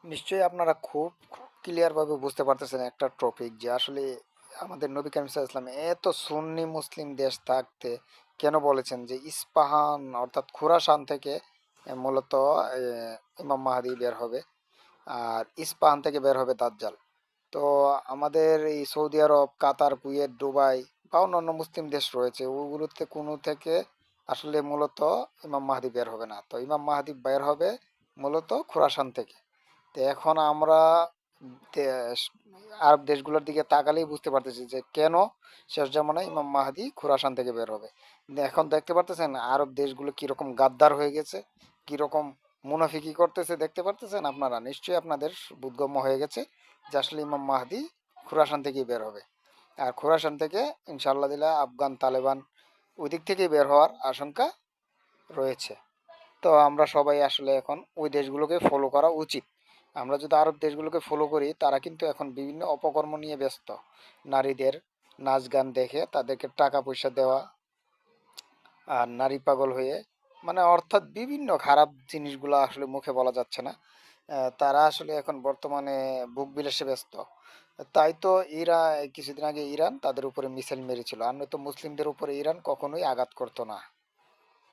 নিশ্চয়ই আপনারা খুব ক্লিয়ারভাবে বুঝতে পারতেছেন একটা টপিক যে আসলে আমাদের নবী করিম সাল্লাল্লাহু আলাইহি ওয়াসাল্লাম এত সুন্নি মুসলিম দেশ থাকতে কেন বলেছেন যে ইস্পাহান অর্থাৎ খুরাসান থেকে মূলত ইমাম মাহদি বের হবে, আর ইস্পাহান থেকে বের হবে দাজ্জাল। তো আমাদের এই সৌদি আরব, কাতার, কুয়েত, দুবাই বা অন্যান্য মুসলিম দেশ রয়েছে, ওগুলোতে কোনো থেকে আসলে মূলত ইমাম মাহদি বের হবে না। তো ইমাম মাহদি বের হবে মূলত খুরাসান থেকে। তো এখন আমরা দেশ- আরব দেশগুলোর দিকে তাকালেই বুঝতে পারতেছি যে কেন শেষ জামানায় ইমাম মাহদি খুরাসান থেকে বের হবে। কিন্তু এখন দেখতে পারতেছেন আরব দেশগুলো কিরকম গাদ্দার হয়ে গেছে, কিরকম মুনাফিকি করতেছে, দেখতে পারতেছেন আপনারা। নিশ্চয়ই আপনাদের বোধগম্য হয়ে গেছে যে আসলে ইমাম মাহদি খুরাসান থেকেই বের হবে। আর খুরাসান থেকে ইনশাআল্লাহ দিলা আফগান তালেবান ওই দিক থেকেই বের হওয়ার আশঙ্কা রয়েছে। তো আমরা সবাই আসলে এখন ওই দেশগুলোকে ফলো করা উচিত। আমরা যদি আরব দেশগুলোকে ফলো করি, তারা কিন্তু এখন বিভিন্ন অপকর্ম নিয়ে ব্যস্ত। নারীদের নাচ গান দেখে তাদেরকে টাকা পয়সা দেওয়া, আর নারী পাগল হয়ে, মানে অর্থাৎ বিভিন্ন খারাপ জিনিসগুলো আসলে মুখে বলা যাচ্ছে না। তারা আসলে এখন বর্তমানে বুক বিলাসে ব্যস্ত। তাই তো কিছুদিন আগে ইরান তাদের উপরে মিসাইল মেরেছিল, আর নয়তো মুসলিমদের উপরে ইরান কখনোই আঘাত করতো না।